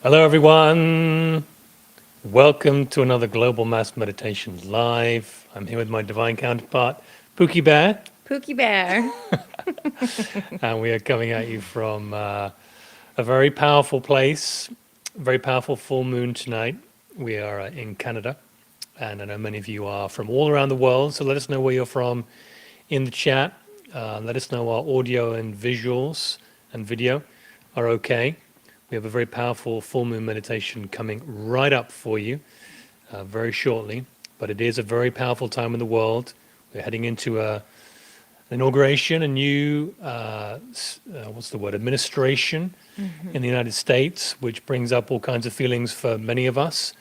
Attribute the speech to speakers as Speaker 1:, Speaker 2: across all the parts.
Speaker 1: Hello, everyone. Welcome to another Global Mass Meditation Live. I'm here with my divine counterpart, Pookie Bear,
Speaker 2: Pookie Bear.
Speaker 1: and we are coming at you from a very powerful place, very powerful full moon tonight. We are in Canada, and I know many of you are from all around the world, so let us know where you're from in the chat. Let us know our audio and visuals and video are okay. We have a very powerful full moon meditation coming right up for you very shortly, but it is a very powerful time in the world. We're heading into an inauguration, a new, what's the word, administration in the United States, which brings up all kinds of feelings for many of us.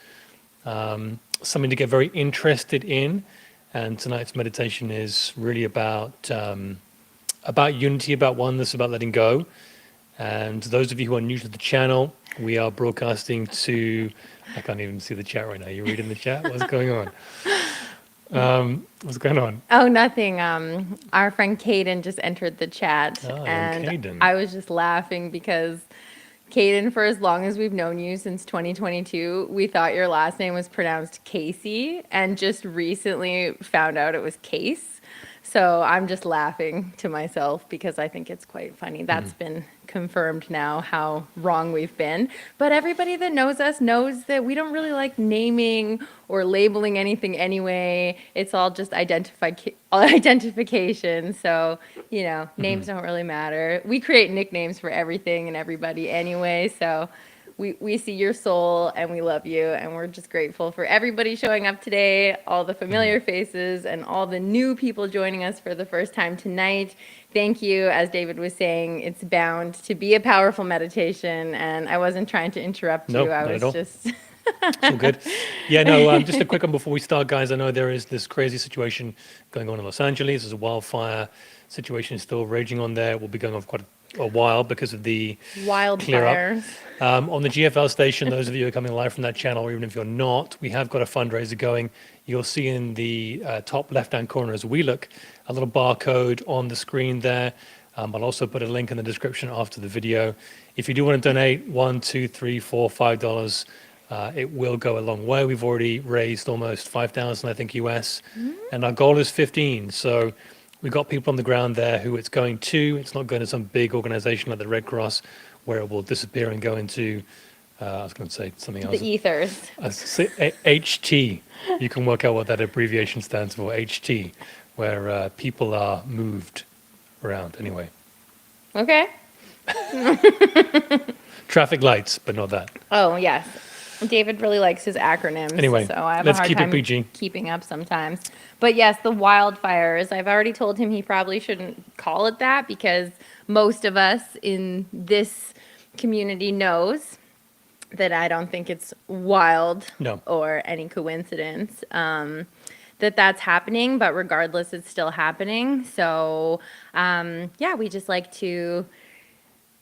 Speaker 1: Something to get very interested in. And tonight's meditation is really about unity, about oneness, about letting go. And those of you who are new to the channel, we are broadcasting to, I can't even see the chat right now. You reading the chat? What's going on? What's going on?
Speaker 2: Oh, nothing. Our friend Kaden just entered the chat,
Speaker 1: Ah, young
Speaker 2: and
Speaker 1: Caden.
Speaker 2: I was just laughing because Kaden, for as long as we've known you since 2022, we thought your last name was pronounced Casey, and just recently found out it was Case. So I'm just laughing to myself because I think it's quite funny. That's been confirmed now how wrong we've been. But everybody that knows us knows that we don't really like naming or labeling anything anyway. It's all just identification. So, names don't really matter. We create nicknames for everything and everybody anyway. So we see your soul and we love you, and we're just grateful for everybody showing up today, all the familiar faces and all the new people joining us for the first time tonight. Thank you. As David was saying, it's bound to be a powerful meditation, and I wasn't trying to interrupt
Speaker 1: No,
Speaker 2: you. I
Speaker 1: not at
Speaker 2: was
Speaker 1: all.
Speaker 2: just
Speaker 1: It's all good. Yeah, no, just a quick one before we start, guys. I know there is this crazy situation going on in Los Angeles. There's a wildfire situation still raging on there. It will be going on for quite a while because of the clear up.
Speaker 2: wildfires.
Speaker 1: On the GFL station, those of you who are coming live from that channel, or even if you're not, we have got a fundraiser going. You'll see in the top left-hand corner as we look, a little barcode on the screen there. I'll also put a link in the description after the video. If you do want to donate $1, $2, $3, $4, $5, it will go a long way. We've already raised almost 5,000, I think, US, and our goal is 15. So we've got people on the ground there who it's going to. It's not going to some big organization like the Red Cross, where it will disappear and go into, I was going to say something else.
Speaker 2: The ethers.
Speaker 1: HT. You can work out what that abbreviation stands for, HT, where people are moved around. Anyway,
Speaker 2: Okay.
Speaker 1: traffic lights, but not that.
Speaker 2: Oh, yes. David really likes his acronyms.
Speaker 1: Anyway,
Speaker 2: so I have
Speaker 1: let's
Speaker 2: a hard
Speaker 1: keep it
Speaker 2: time
Speaker 1: PG.
Speaker 2: keeping up sometimes. But yes, the wildfires. I've already told him he probably shouldn't call it that because most of us in this community knows that I don't think it's wild
Speaker 1: No.
Speaker 2: or any coincidence that that's happening. But regardless, it's still happening. So yeah, we just like to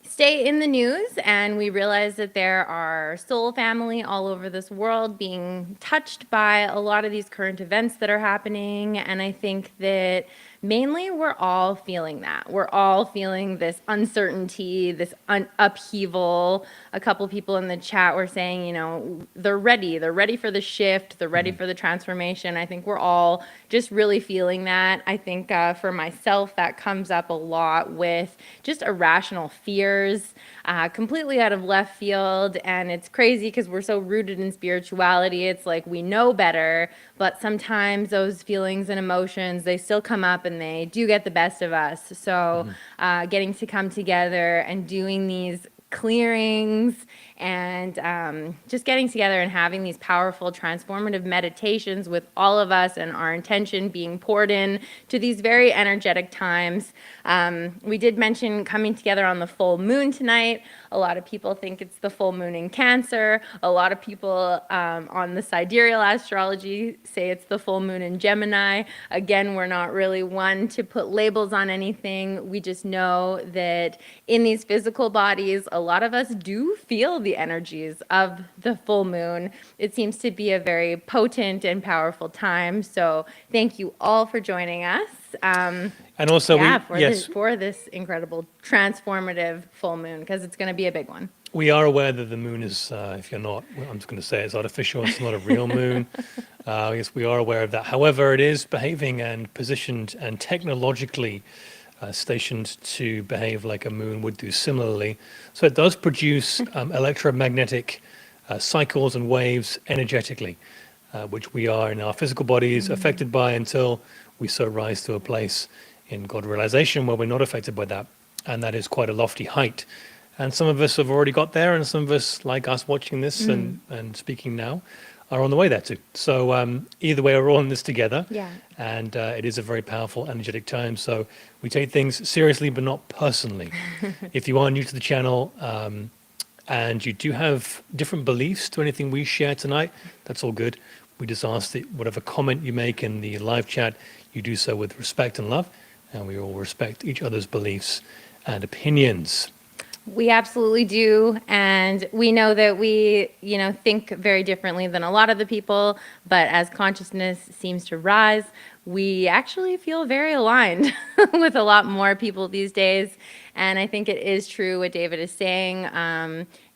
Speaker 2: stay in the news, and we realize that there are soul family all over this world being touched by a lot of these current events that are happening. And I think that mainly we're all feeling that. We're all feeling this uncertainty, this upheaval. A couple people in the chat were saying, they're ready. They're ready for the shift. They're ready for the transformation. I think we're all just really feeling that. I think for myself, that comes up a lot with just irrational fears, completely out of left field. And it's crazy because we're so rooted in spirituality. It's like we know better, but sometimes those feelings and emotions, they still come up and they do get the best of us. So getting to come together and doing these clearings and just getting together and having these powerful transformative meditations with all of us and our intention being poured in to these very energetic times. We did mention coming together on the full moon tonight. A lot of people think it's the full moon in Cancer. A lot of people on the sidereal astrology say it's the full moon in Gemini. Again, we're not really one to put labels on anything. We just know that in these physical bodies, a lot of us do feel the energies of the full moon. It seems to be a very potent and powerful time. So thank you all for joining us.
Speaker 1: And also,
Speaker 2: for this incredible transformative full moon, because it's going to be a big one.
Speaker 1: We are aware that the moon is, if you're not, well, I'm just going to say it's artificial, it's not a real moon. Yes, we are aware of that. However, it is behaving and positioned and technologically stationed to behave like a moon would do similarly. So it does produce electromagnetic cycles and waves energetically, which we are in our physical bodies affected by until we so rise to a place in God realization where we're not affected by that. And that is quite a lofty height. And some of us have already got there, and some of us, like us watching this and speaking now, are on the way there too. So either way, we're all in this together.
Speaker 2: Yeah.
Speaker 1: And it is a very powerful, energetic time. So we take things seriously, but not personally. If you are new to the channel and you do have different beliefs to anything we share tonight, that's all good. We just ask that whatever comment you make in the live chat, you do so with respect and love. And we all respect each other's beliefs and opinions.
Speaker 2: We absolutely do. And we know that we, think very differently than a lot of the people. But as consciousness seems to rise, we actually feel very aligned with a lot more people these days. And I think it is true what David is saying.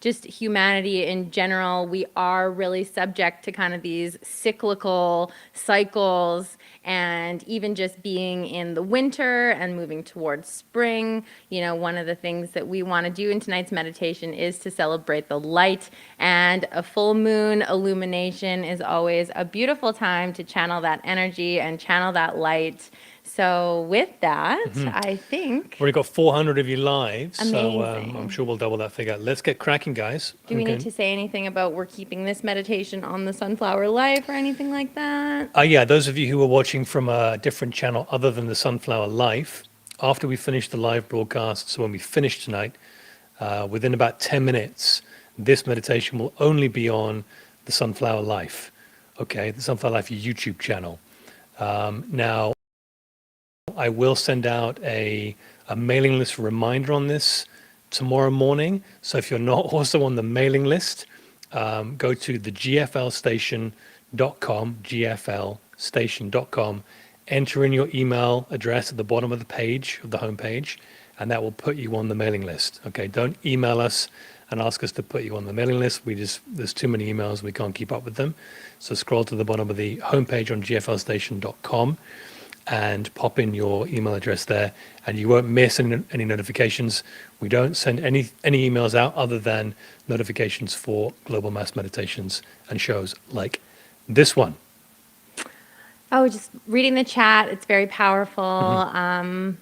Speaker 2: Just humanity in general, we are really subject to kind of these cyclical cycles, and even just being in the winter and moving towards spring. One of the things that we want to do in tonight's meditation is to celebrate the light, and a full moon illumination is always a beautiful time to channel that energy and channel that light. So with that, I think...
Speaker 1: We've already got 400 of you live, so
Speaker 2: Amazing.
Speaker 1: I'm sure we'll double that figure. Let's get cracking, guys.
Speaker 2: Do we need to say anything about we're keeping this meditation on the Sunflower Life or anything like that?
Speaker 1: Yeah, those of you who are watching from a different channel other than the Sunflower Life, after we finish the live broadcast, so when we finish tonight, within about 10 minutes, this meditation will only be on the Sunflower Life, okay, the Sunflower Life YouTube channel. Now, I will send out a mailing list reminder on this tomorrow morning. So if you're not also on the mailing list, go to the gflstation.com, enter in your email address at the bottom of the page, of the home page, and that will put you on the mailing list. Okay, don't email us and ask us to put you on the mailing list. There's too many emails, we can't keep up with them. So scroll to the bottom of the homepage on gflstation.com and pop in your email address there, and you won't miss any notifications. We don't send any emails out other than notifications for global mass meditations and shows like this one.
Speaker 2: Oh, just reading the chat, it's very powerful.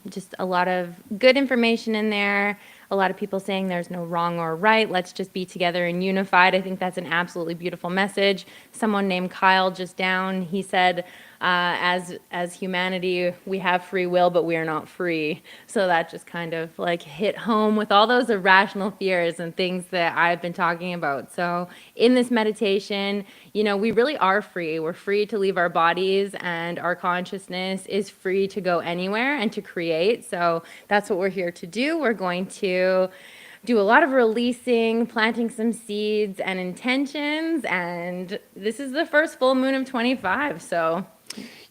Speaker 2: Just a lot of good information in there. A lot of people saying there's no wrong or right. Let's just be together and unified. I think that's an absolutely beautiful message. Someone named Kyle just down, he said, as humanity, we have free will, but we are not free. So that just kind of like hit home with all those irrational fears and things that I've been talking about. So in this meditation, we really are free. We're free to leave our bodies, and our consciousness is free to go anywhere and to create. So that's what we're here to do. We're going to do a lot of releasing, planting some seeds and intentions, and this is the first full moon of 25, so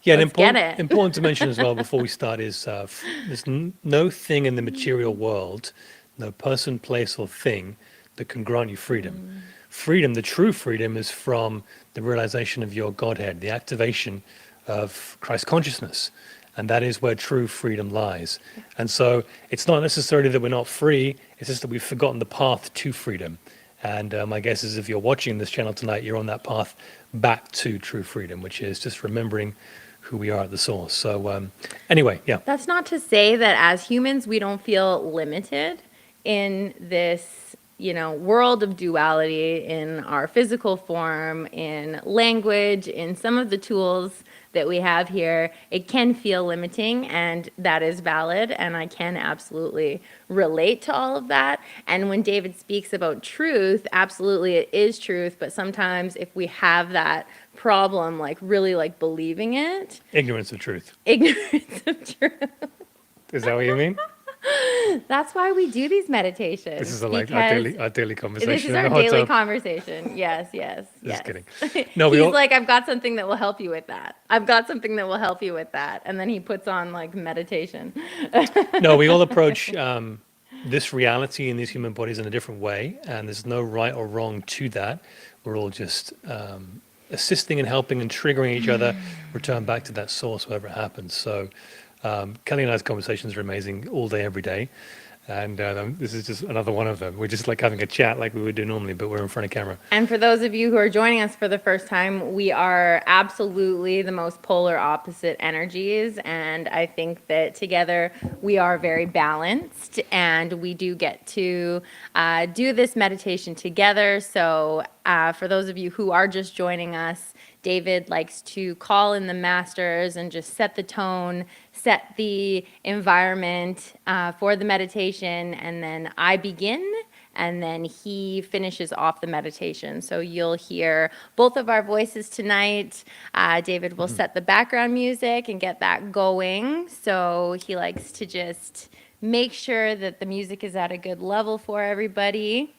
Speaker 1: yeah,
Speaker 2: let's get it.
Speaker 1: Important to mention as well before we start is there's no thing in the material world, no person, place, or thing that can grant you freedom. Freedom, the true freedom, is from the realization of your Godhead, the activation of Christ consciousness. And that is where true freedom lies. And so it's not necessarily that we're not free, it's just that we've forgotten the path to freedom. And my guess is if you're watching this channel tonight, you're on that path back to true freedom, which is just remembering who we are at the source. So anyway, yeah.
Speaker 2: That's not to say that as humans, we don't feel limited in this world of duality, in our physical form, in language, in some of the tools that we have here. It can feel limiting, and that is valid, and I can absolutely relate to all of that. And when David speaks about truth, absolutely it is truth, but sometimes if we have that problem, really believing it.
Speaker 1: Ignorance of truth.
Speaker 2: Ignorance of truth.
Speaker 1: Is that what you mean?
Speaker 2: That's why we do these meditations.
Speaker 1: This is our daily conversation.
Speaker 2: This is our daily conversation. Yes.
Speaker 1: Just kidding. No,
Speaker 2: He's like, I've got something that will help you with that. I've got something that will help you with that. And then he puts on meditation.
Speaker 1: No, we all approach this reality in these human bodies in a different way, and there's no right or wrong to that. We're all just assisting and helping and triggering each other, return back to that source, wherever it happens. So Kelly and I's conversations are amazing all day, every day. And this is just another one of them. We're just like having a chat like we would do normally, but we're in front of camera.
Speaker 2: And for those of you who are joining us for the first time, we are absolutely the most polar opposite energies. And I think that together we are very balanced, and we do get to do this meditation together. So for those of you who are just joining us, David likes to call in the masters and just set the tone, set the environment for the meditation, and then I begin, and then he finishes off the meditation. So you'll hear both of our voices tonight. David will set the background music and get that going. So he likes to just make sure that the music is at a good level for everybody.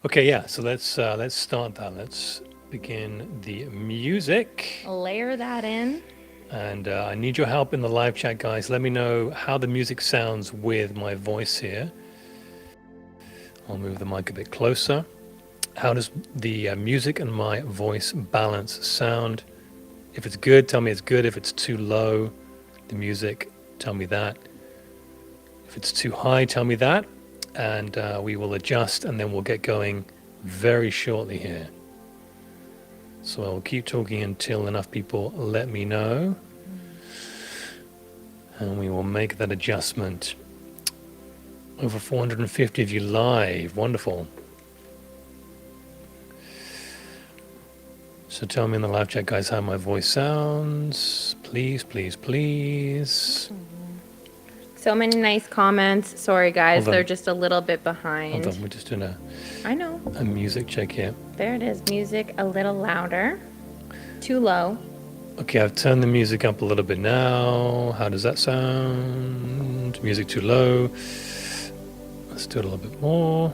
Speaker 1: Okay, yeah. So let's start that. Let's begin the music.
Speaker 2: Layer that in.
Speaker 1: And I need your help in the live chat, guys. Let me know how the music sounds with my voice here. I'll move the mic a bit closer. How does the music and my voice balance sound? If it's good, tell me it's good. If it's too low, the music, tell me that. If it's too high, tell me that. And we will adjust, and then we'll get going very shortly here. So I'll keep talking until enough people let me know. And we will make that adjustment. Over 450 of you live. Wonderful. So tell me in the live chat, guys, how my voice sounds. Please, please, please.
Speaker 2: So many nice comments. Sorry, guys,
Speaker 1: Hold on.
Speaker 2: they're just a little bit behind.
Speaker 1: Hold on, we're just doing
Speaker 2: I know.
Speaker 1: a music check here.
Speaker 2: There it is. Music a little louder. Too low.
Speaker 1: Okay, I've turned the music up a little bit now. How does that sound? Music too low. Let's do it a little bit more.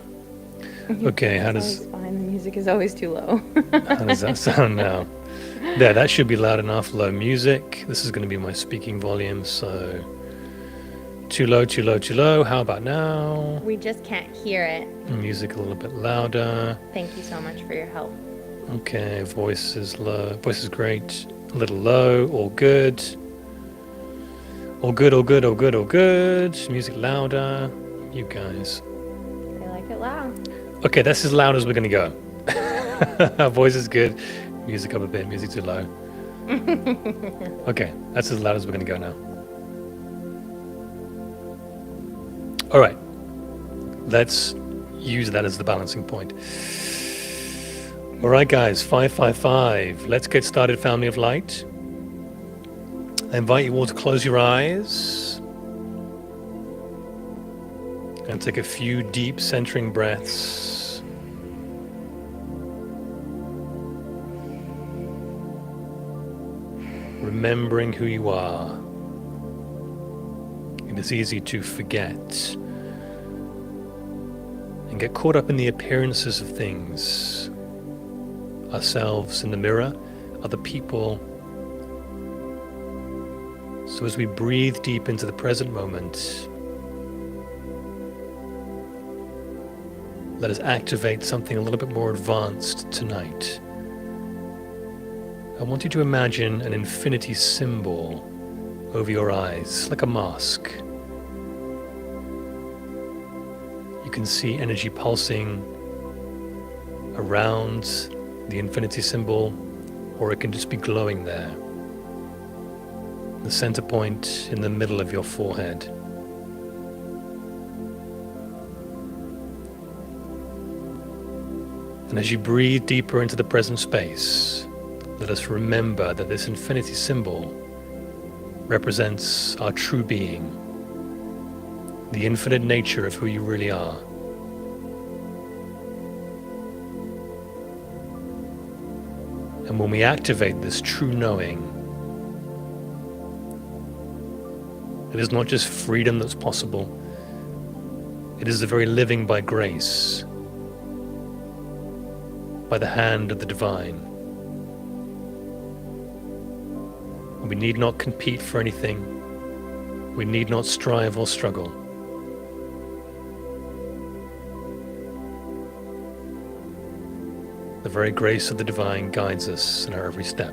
Speaker 1: Okay, how
Speaker 2: It's
Speaker 1: does
Speaker 2: always fine. The music is always too low.
Speaker 1: how does that sound now? There, that should be loud enough. Low music. This is going to be my speaking volume, so too low, too low, too low. How about now?
Speaker 2: We just can't hear it.
Speaker 1: Music a little bit louder.
Speaker 2: Thank you so much for your help.
Speaker 1: Okay, voice is low. Voice is great. A little low. All good. All good, all good, all good, all good. Music louder. You guys.
Speaker 2: I like it loud.
Speaker 1: Okay, that's as loud as we're going to go. Voice is good. Music up a bit. Music too low. Okay, that's as loud as we're going to go now. All right. Let's use that as the balancing point. All right, guys, 555. Let's get started, family of light. I invite you all to close your eyes and take a few deep centering breaths. Remembering who you are. It is easy to forget and get caught up in the appearances of things. Ourselves in the mirror, other people. So as we breathe deep into the present moment, let us activate something a little bit more advanced tonight. I want you to imagine an infinity symbol over your eyes, like a mask. You can see energy pulsing around the infinity symbol, or it can just be glowing there. The center point in the middle of your forehead. And as you breathe deeper into the present space, let us remember that this infinity symbol represents our true being, the infinite nature of who you really are. And when we activate this true knowing, it is not just freedom that's possible, it is the very living by grace, by the hand of the divine. We need not compete for anything. We need not strive or struggle. The very grace of the divine guides us in our every step.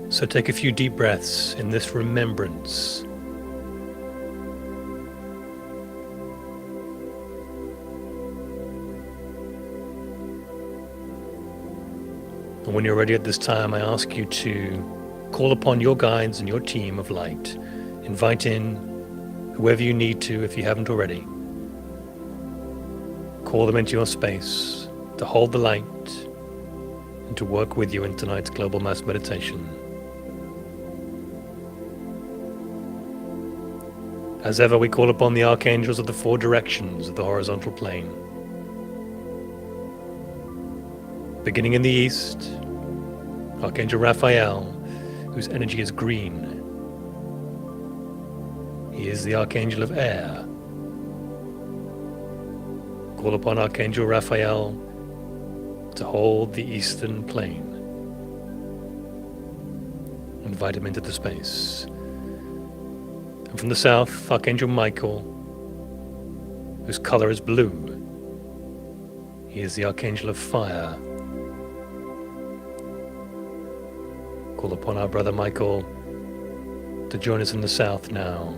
Speaker 1: So take a few deep breaths in this remembrance. And when you're ready at this time, I ask you to call upon your guides and your team of light. Invite in whoever you need to if you haven't already. Call them into your space to hold the light and to work with you in tonight's Global Mass Meditation. As ever, we call upon the archangels of the four directions of the horizontal plane. Beginning in the east, Archangel Raphael, whose energy is green. He is the Archangel of air. Call upon Archangel Raphael to hold the eastern plane. Invite him into the space. And from the south, Archangel Michael, whose color is blue. He is the Archangel of fire. Call upon our brother Michael to join us in the south now.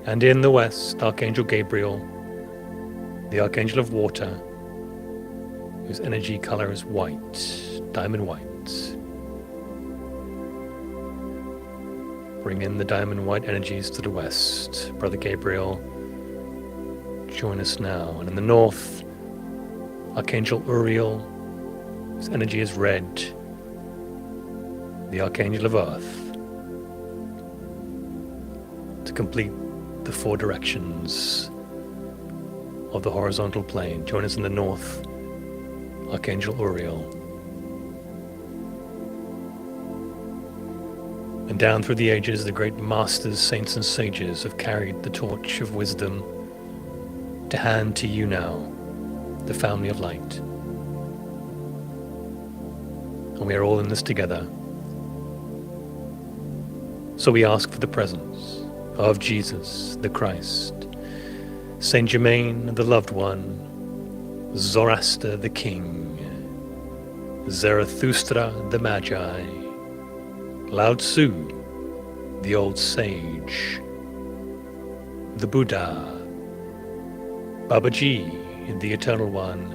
Speaker 1: And in the west, Archangel Gabriel, the Archangel of water, whose energy color is white, diamond white. Bring in the diamond white energies to the west. Brother Gabriel, join us now. And in the north, Archangel Uriel, whose energy is red, the Archangel of earth, to complete the four directions of the horizontal plane. Join us in the north, Archangel Uriel. And down through the ages, the great masters, saints and sages have carried the torch of wisdom to hand to you now, the family of light. And we are all in this together. So we ask for the presence of Jesus, the Christ, Saint Germain, the loved one, Zoroaster, the king, Zarathustra, the magi, Lao Tzu, the old sage, the Buddha, Babaji, the eternal one,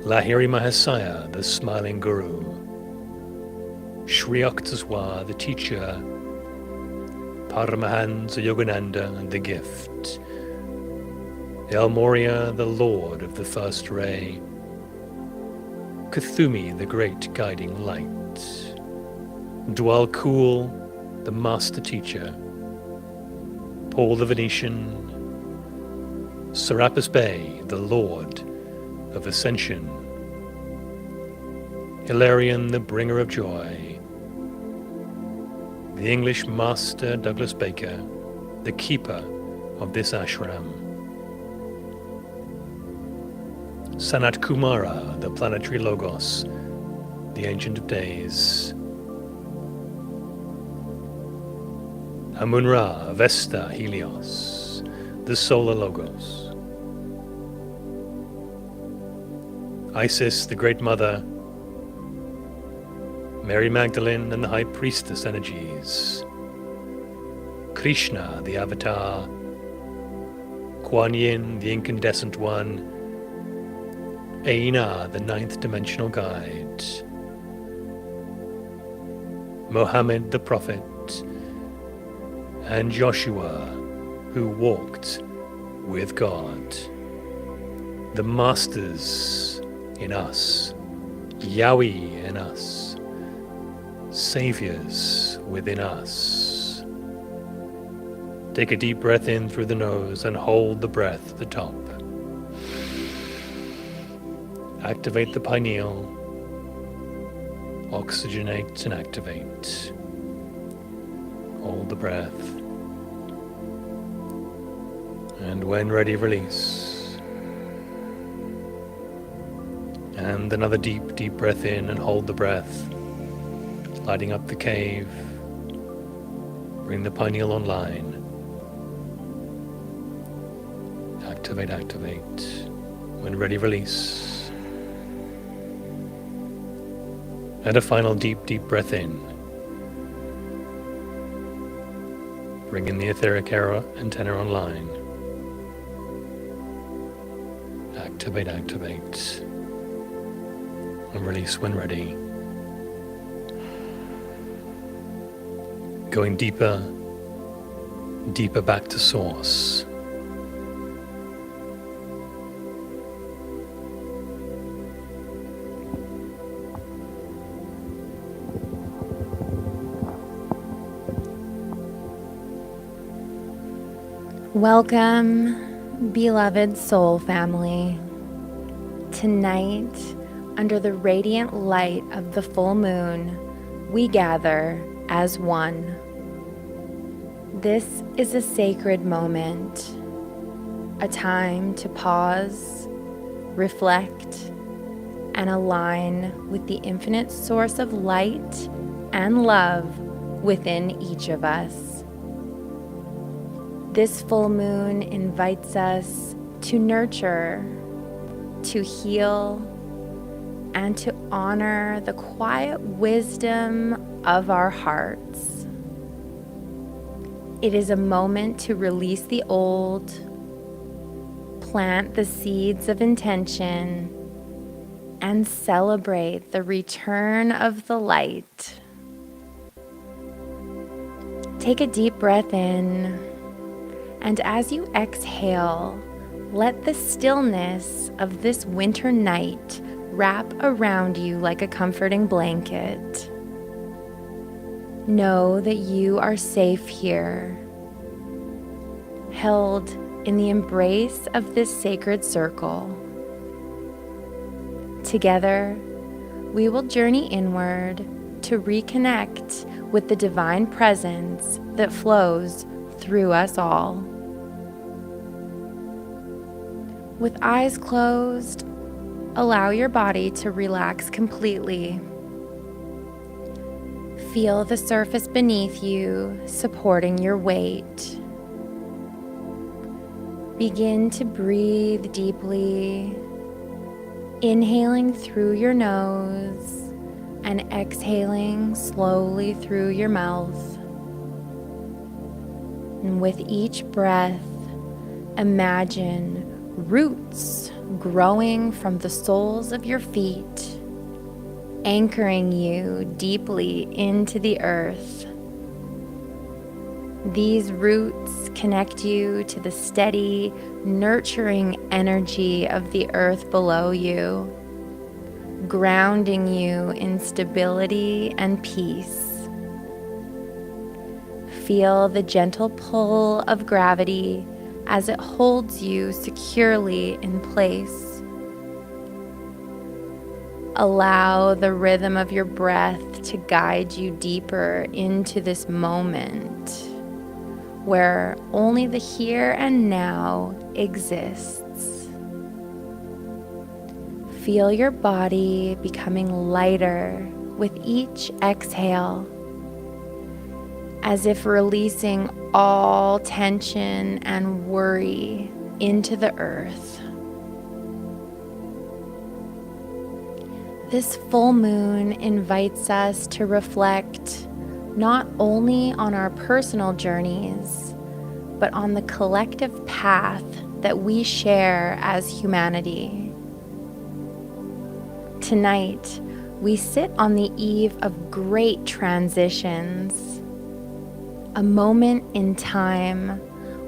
Speaker 1: Lahiri Mahasaya, the smiling guru, Sri Akhtaswa, the teacher, Paramahansa Yogananda, the gift, El Moria, the Lord of the first ray, Kuthumi, the great guiding light, Dwal Kul, the master teacher, Paul the Venetian, Serapis Bey, the Lord of ascension, Hilarion, the bringer of joy, the English master Douglas Baker, the keeper of this ashram, Sanat Kumara, the planetary logos, the ancient of days, Amun-Ra, Vesta, Helios, the solar logos, Isis, the great mother, Mary Magdalene and the high priestess energies, Krishna, the avatar, Kuan Yin, the incandescent one, Aina, the ninth dimensional guide, Mohammed, the prophet, and Joshua, who walked with God, the masters in us, Yahweh in us, saviors within us. Take a deep breath in through the nose and hold the breath at the top. Activate the pineal, oxygenate and activate. Hold the breath. And when ready, release. And another deep, deep breath in and hold the breath. Lighting up the cave. Bring the pineal online. Activate, activate. When ready, release. And a final deep, deep breath in. Bring in the etheric antenna online. Activate, activate. And release when ready. Going deeper, deeper back to source.
Speaker 2: Welcome, beloved soul family. Tonight, under the radiant light of the full moon, we gather as one. This is a sacred moment, a time to pause, reflect, and align with the infinite source of light and love within each of us. This full moon invites us to nurture, to heal, and to honor the quiet wisdom of our hearts. It is a moment to release the old, plant the seeds of intention, and celebrate the return of the light. Take a deep breath in. And as you exhale, let the stillness of this winter night wrap around you like a comforting blanket. Know that you are safe here, held in the embrace of this sacred circle. Together, we will journey inward to reconnect with the divine presence that flows through us all. With eyes closed, allow your body to relax completely. Feel the surface beneath you supporting your weight. Begin to breathe deeply, inhaling through your nose and exhaling slowly through your mouth. And with each breath, imagine roots growing from the soles of your feet, anchoring you deeply into the earth. These roots connect you to the steady, nurturing energy of the earth below you, grounding you in stability and peace. Feel the gentle pull of gravity as it holds you securely in place. Allow the rhythm of your breath to guide you deeper into this moment where only the here and now exists. Feel your body becoming lighter with each exhale, as if releasing all tension and worry into the earth. This full moon invites us to reflect not only on our personal journeys, but on the collective path that we share as humanity. Tonight, we sit on the eve of great transitions, a moment in time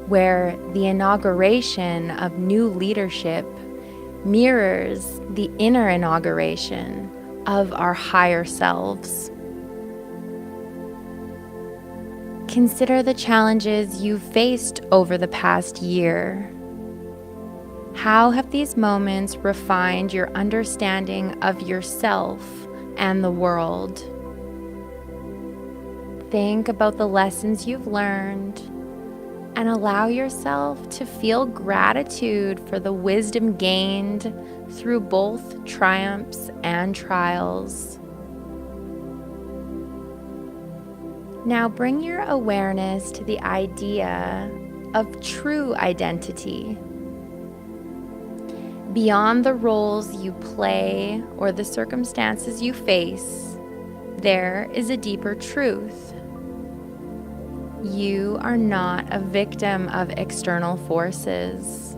Speaker 2: where the inauguration of new leadership mirrors the inner inauguration of our higher selves. Consider the challenges you've faced over the past year. How have these moments refined your understanding of yourself and the world? Think about the lessons you've learned and allow yourself to feel gratitude for the wisdom gained through both triumphs and trials. Now bring your awareness to the idea of true identity. Beyond the roles you play or the circumstances you face, there is a deeper truth. You are not a victim of external forces.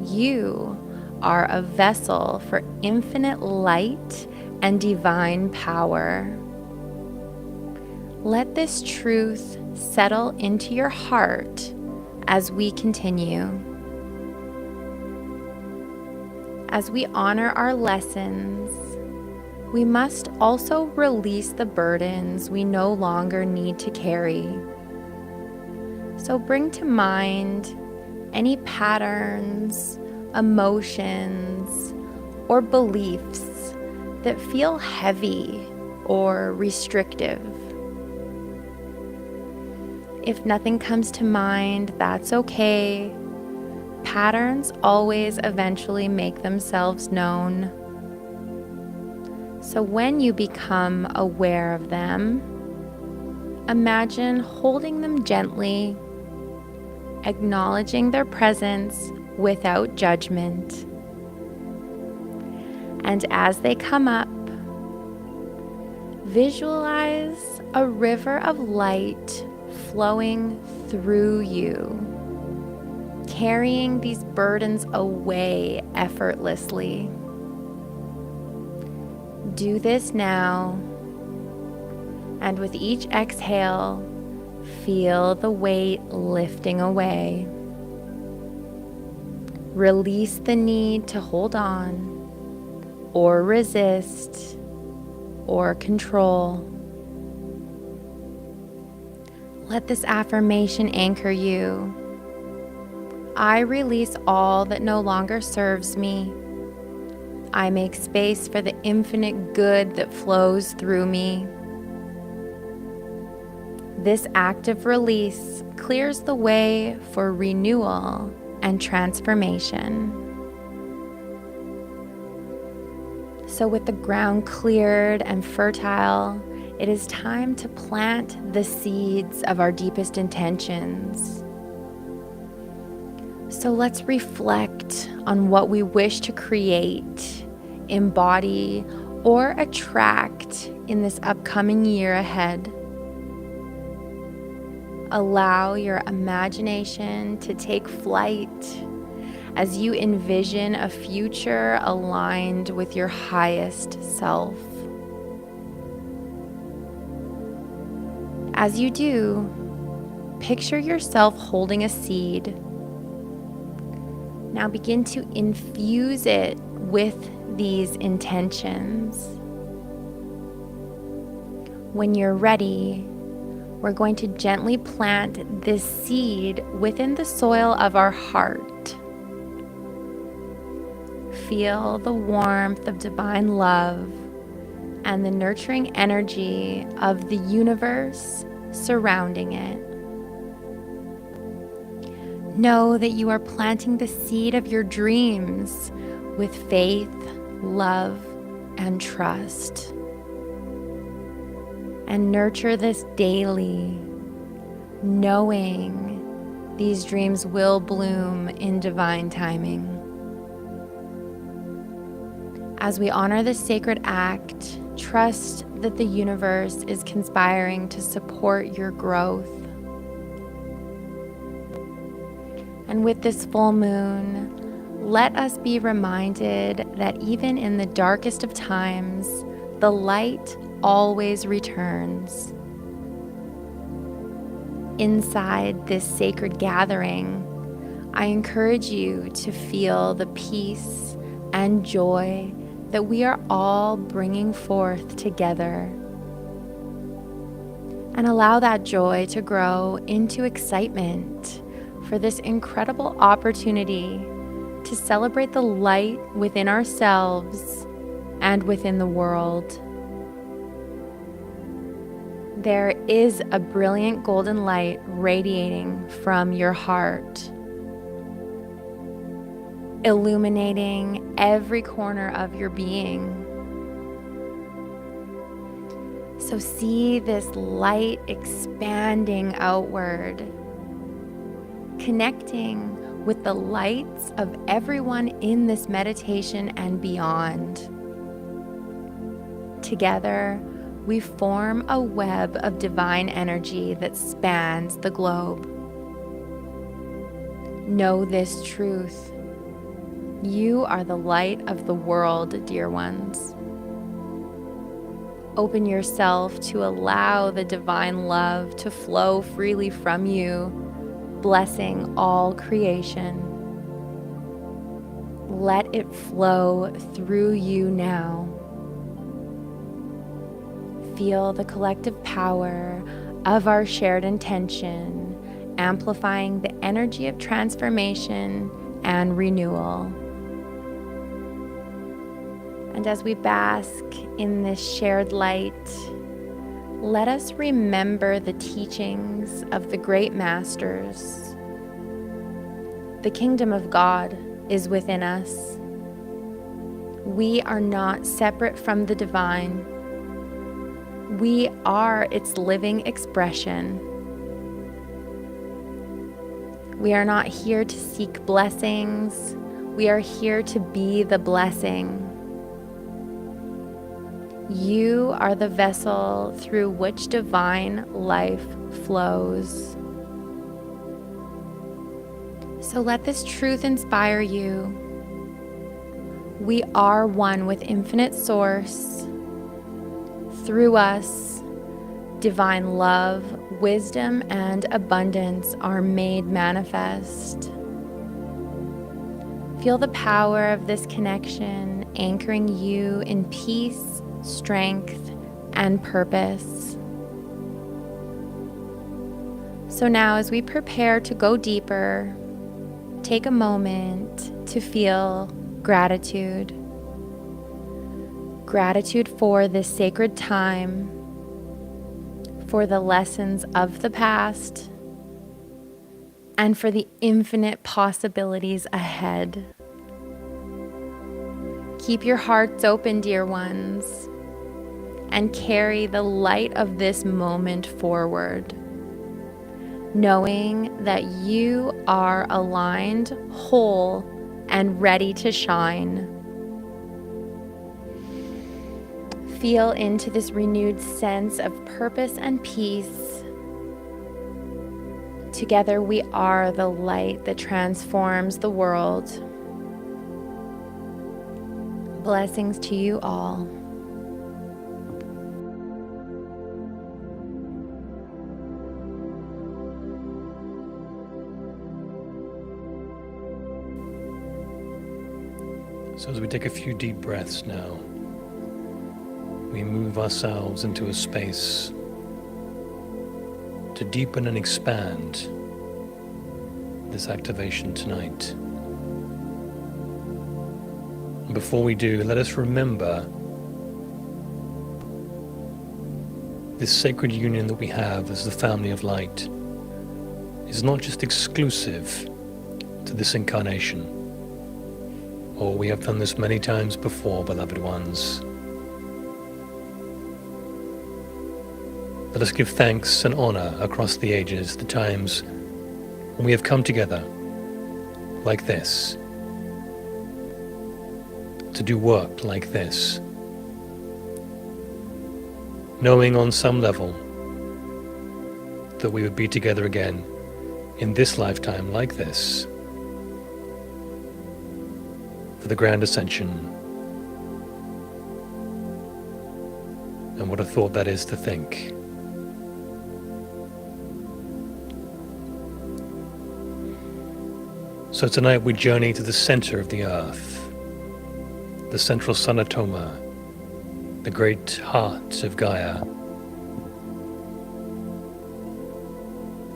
Speaker 2: You are a vessel for infinite light and divine power. Let this truth settle into your heart as we continue. As we honor our lessons, we must also release the burdens we no longer need to carry. So bring to mind any patterns, emotions, or beliefs that feel heavy or restrictive. If nothing comes to mind, that's okay. Patterns always eventually make themselves known. So when you become aware of them, imagine holding them gently, acknowledging their presence without judgment. And as they come up, visualize a river of light flowing through you, carrying these burdens away effortlessly. Do this now, and with each exhale, feel the weight lifting away. Release the need to hold on, or resist, or control. Let this affirmation anchor you. I release all that no longer serves me. I make space for the infinite good that flows through me. This act of release clears the way for renewal and transformation. So with the ground cleared and fertile, it is time to plant the seeds of our deepest intentions. So let's reflect on what we wish to create, embody, or attract in this upcoming year ahead. Allow your imagination to take flight as you envision a future aligned with your highest self. As you do, picture yourself holding a seed. Now begin to infuse it with these intentions. When you're ready, we're going to gently plant this seed within the soil of our heart. Feel the warmth of divine love and the nurturing energy of the universe surrounding it. Know that you are planting the seed of your dreams with faith, love, and trust. And nurture this daily, knowing these dreams will bloom in divine timing. As we honor this sacred act, trust that the universe is conspiring to support your growth. And with this full moon, let us be reminded that even in the darkest of times, the light always returns. Inside this sacred gathering, I encourage you to feel the peace and joy that we are all bringing forth together. And allow that joy to grow into excitement for this incredible opportunity to celebrate the light within ourselves and within the world. There is a brilliant golden light radiating from your heart, illuminating every corner of your being. So see this light expanding outward, connecting with the lights of everyone in this meditation and beyond. Together, we form a web of divine energy that spans the globe. Know this truth. You are the light of the world, dear ones. Open yourself to allow the divine love to flow freely from you, blessing all creation. Let it flow through you now. Feel the collective power of our shared intention, amplifying the energy of transformation and renewal. And as we bask in this shared light, let us remember the teachings of the great masters. The kingdom of God is within us. We are not separate from the divine. We are its living expression. We are not here to seek blessings. We are here to be the blessing. You are the vessel through which divine life flows. So let this truth inspire you. We are one with infinite source. Through us, divine love, wisdom, and abundance are made manifest. Feel the power of this connection anchoring you in peace, strength, and purpose. So now, as we prepare to go deeper, take a moment to feel gratitude. Gratitude for this sacred time, for the lessons of the past, and for the infinite possibilities ahead. Keep your hearts open, dear ones, and carry the light of this moment forward, knowing that you are aligned, whole, and ready to shine. Feel into this renewed sense of purpose and peace. Together we are the light that transforms the world. Blessings to you all.
Speaker 1: So as we take a few deep breaths now, we move ourselves into a space to deepen and expand this activation tonight. And before we do, let us remember this sacred union that we have as the family of light is not just exclusive to this incarnation. Oh, we have done this many times before, beloved ones. Let us give thanks and honor across the ages, the times when we have come together like this, to do work like this, knowing on some level that we would be together again in this lifetime like this, for the grand ascension. And what a thought that is to think. So tonight we journey to the center of the earth, the central Sanatoma, the great heart of Gaia,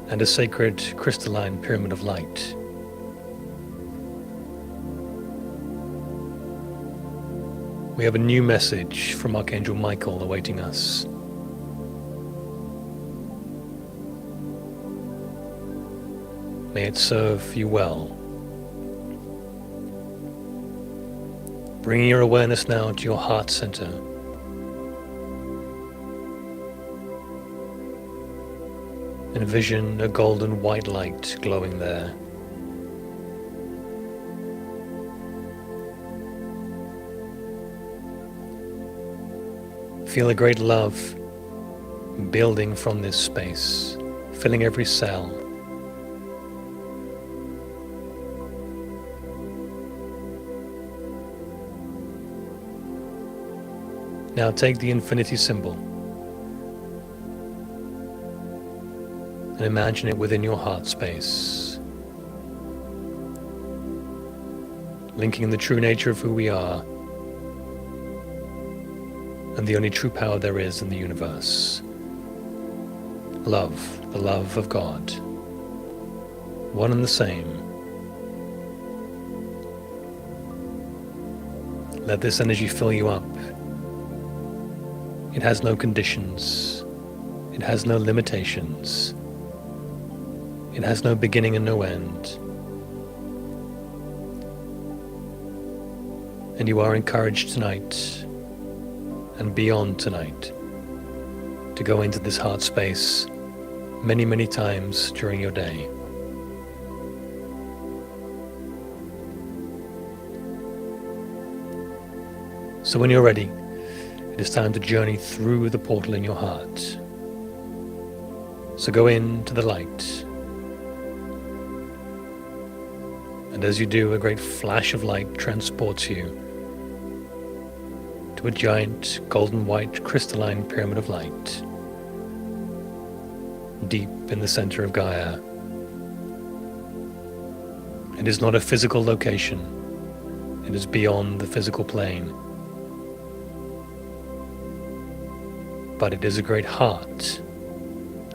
Speaker 1: and a sacred crystalline pyramid of light. We have a new message from Archangel Michael awaiting us. May it serve you well. Bringing your awareness now to your heart center. Envision a golden white light glowing there. Feel a great love building from this space, filling every cell. Now take the infinity symbol and imagine it within your heart space, linking the true nature of who we are and the only true power there is in the universe. Love, the love of God, one and the same. Let this energy fill you up. It has no conditions. It has no limitations. It has no beginning and no end. And you are encouraged tonight and beyond tonight to go into this heart space many, many times during your day. So when you're ready, it is time to journey through the portal in your heart. So go into the light. And as you do, a great flash of light transports you to a giant golden white crystalline pyramid of light, deep in the center of Gaia. It is not a physical location. It is beyond the physical plane. But it is a great heart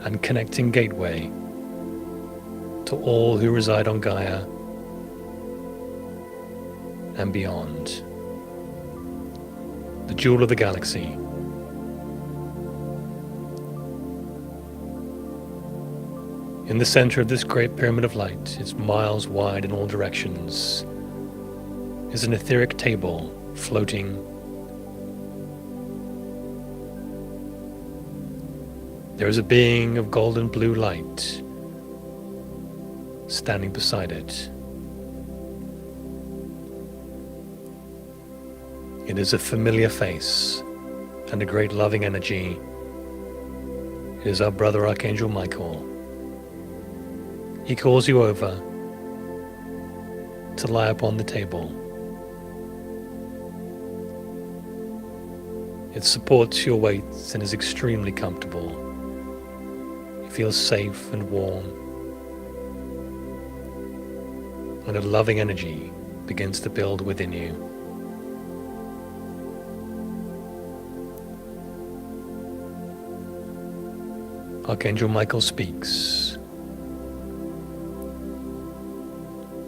Speaker 1: and connecting gateway to all who reside on Gaia and beyond. The jewel of the galaxy. In the center of this great pyramid of light, it's miles wide in all directions, is an etheric table floating. There is a being of golden blue light standing beside it. It is a familiar face and a great loving energy. It is our brother Archangel Michael. He calls you over to lie upon the table. It supports your weight and is extremely comfortable. You feel safe and warm, and a loving energy begins to build within you. Archangel Michael speaks.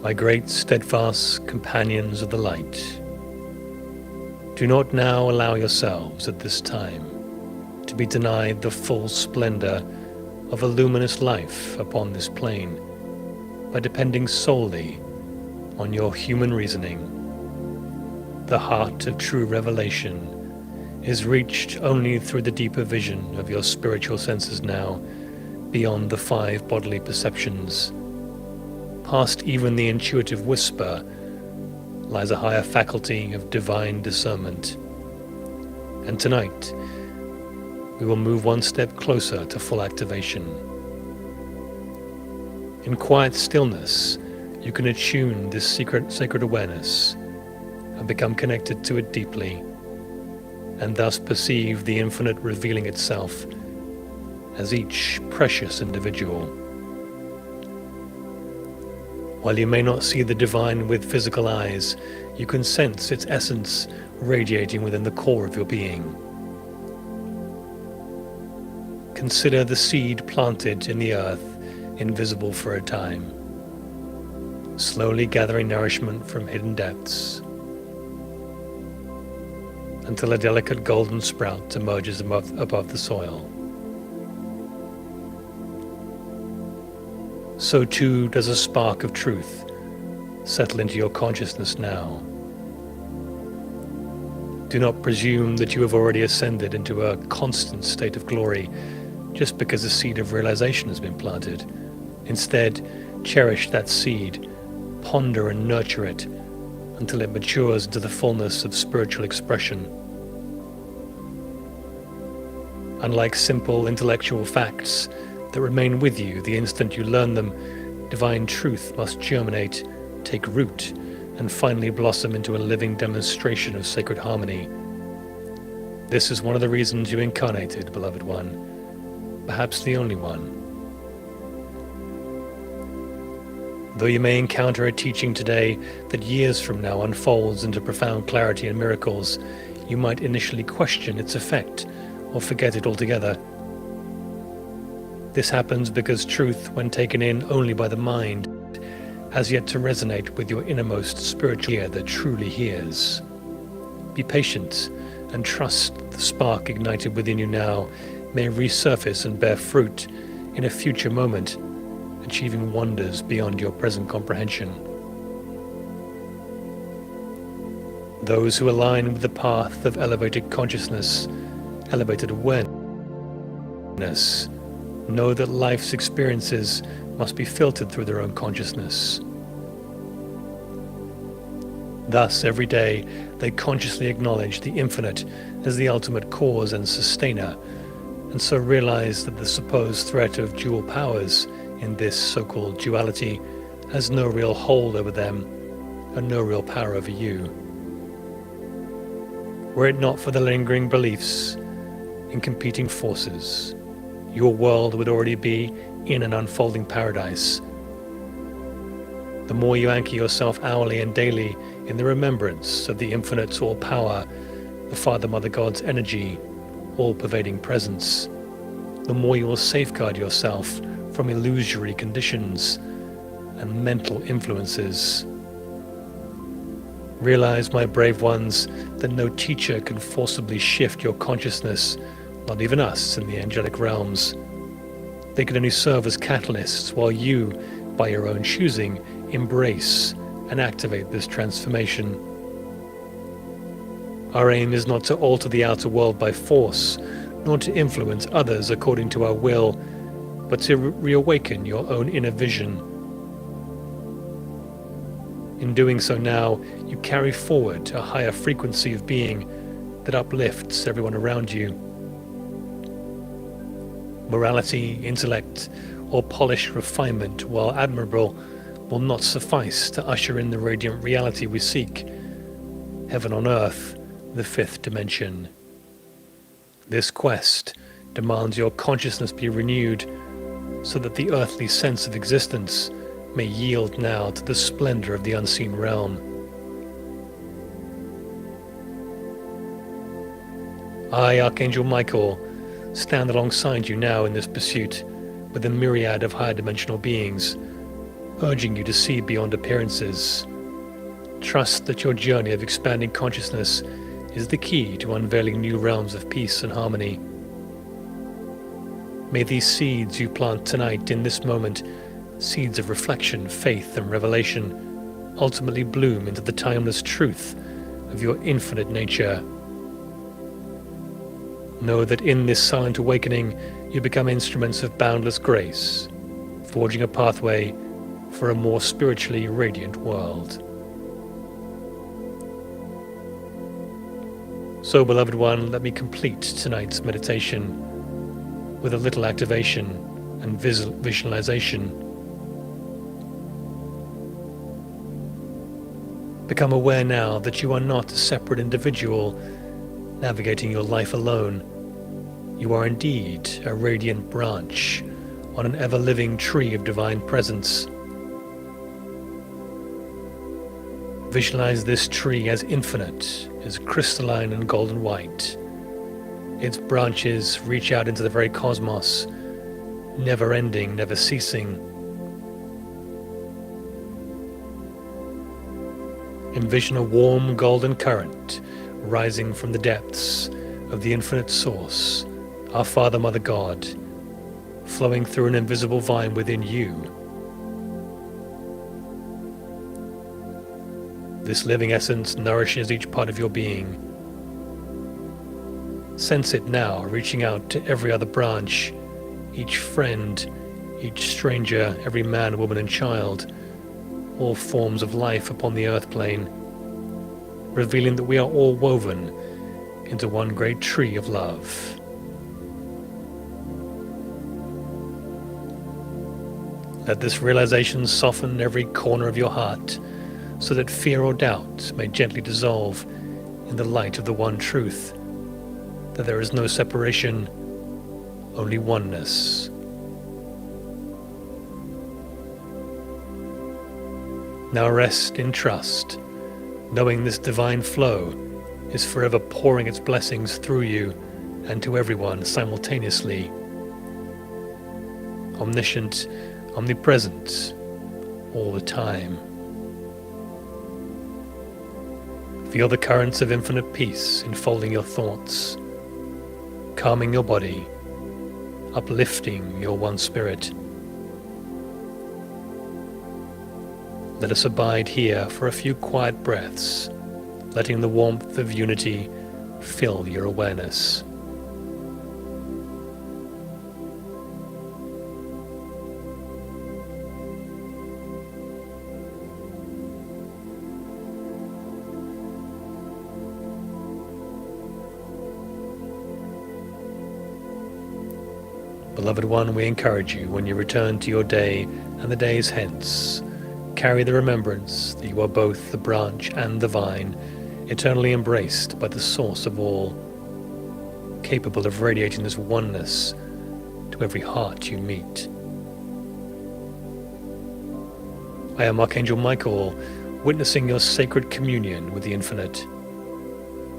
Speaker 1: My great steadfast companions of the light, do not now allow yourselves at this time to be denied the full splendor of a luminous life upon this plane by depending solely on your human reasoning. The heart of true revelation is reached only through the deeper vision of your spiritual senses now, beyond the 5 bodily perceptions. Past even the intuitive whisper lies a higher faculty of divine discernment. And tonight, we will move one step closer to full activation. In quiet stillness, you can attune this sacred awareness and become connected to it deeply, and thus perceive the infinite revealing itself as each precious individual. While you may not see the divine with physical eyes, you can sense its essence radiating within the core of your being. Consider the seed planted in the earth, invisible for a time, slowly gathering nourishment from hidden depths, until a delicate golden sprout emerges above the soil. So too does a spark of truth settle into your consciousness now. Do not presume that you have already ascended into a constant state of glory just because a seed of realization has been planted. Instead, cherish that seed, ponder and nurture it until it matures into the fullness of spiritual expression. Unlike simple intellectual facts that remain with you the instant you learn them, divine truth must germinate, take root, and finally blossom into a living demonstration of sacred harmony. This is one of the reasons you incarnated, beloved one, perhaps the only one. Though you may encounter a teaching today that years from now unfolds into profound clarity and miracles, you might initially question its effect or forget it altogether. This happens because truth, when taken in only by the mind, has yet to resonate with your innermost spiritual ear that truly hears. Be patient and trust the spark ignited within you now may resurface and bear fruit in a future moment, achieving wonders beyond your present comprehension. Those who align with the path of elevated consciousness, elevated awareness, know that life's experiences must be filtered through their own consciousness. Thus, every day, they consciously acknowledge the infinite as the ultimate cause and sustainer, and so realize that the supposed threat of dual powers in this so-called duality has no real hold over them and no real power over you. Were it not for the lingering beliefs in competing forces, your world would already be in an unfolding paradise. The more you anchor yourself hourly and daily in the remembrance of the infinite's all-power, the Father, Mother God's energy, all-pervading presence, the more you will safeguard yourself from illusory conditions and mental influences. Realize, my brave ones, that no teacher can forcibly shift your consciousness, not even us in the angelic realms. They can only serve as catalysts while you, by your own choosing, embrace and activate this transformation. Our aim is not to alter the outer world by force, nor to influence others according to our will, but to reawaken your own inner vision. In doing so now, you carry forward a higher frequency of being that uplifts everyone around you. Morality, intellect, or polished refinement, while admirable, will not suffice to usher in the radiant reality we seek. Heaven on earth, the fifth dimension. This quest demands your consciousness be renewed so that the earthly sense of existence may yield now to the splendor of the unseen realm. I, Archangel Michael, stand alongside you now in this pursuit with a myriad of higher dimensional beings, urging you to see beyond appearances. Trust that your journey of expanding consciousness is the key to unveiling new realms of peace and harmony. May these seeds you plant tonight in this moment, seeds of reflection, faith, and revelation, ultimately bloom into the timeless truth of your infinite nature. Know that in this silent awakening, you become instruments of boundless grace, forging a pathway for a more spiritually radiant world. So, beloved one, let me complete tonight's meditation with a little activation and visualization. Become aware now that you are not a separate individual navigating your life alone. You are indeed a radiant branch on an ever-living tree of divine presence. Visualize this tree as infinite, as crystalline and golden white. Its branches reach out into the very cosmos, never ending, never ceasing. Envision a warm golden current rising from the depths of the infinite source, our Father, Mother God, flowing through an invisible vine within you. This living essence nourishes each part of your being. Sense it now, reaching out to every other branch, each friend, each stranger, every man, woman, and child, all forms of life upon the earth plane, revealing that we are all woven into one great tree of love. Let this realization soften every corner of your heart, so that fear or doubt may gently dissolve in the light of the one truth, that there is no separation, only oneness. Now rest in trust, knowing this divine flow is forever pouring its blessings through you and to everyone simultaneously. Omniscient, omnipresent, all the time. Feel the currents of infinite peace enfolding your thoughts, calming your body, uplifting your one spirit. Let us abide here for a few quiet breaths, letting the warmth of unity fill your awareness. Beloved one, we encourage you, when you return to your day and the days hence, carry the remembrance that you are both the branch and the vine, eternally embraced by the source of all, capable of radiating this oneness to every heart you meet. I am Archangel Michael, witnessing your sacred communion with the infinite,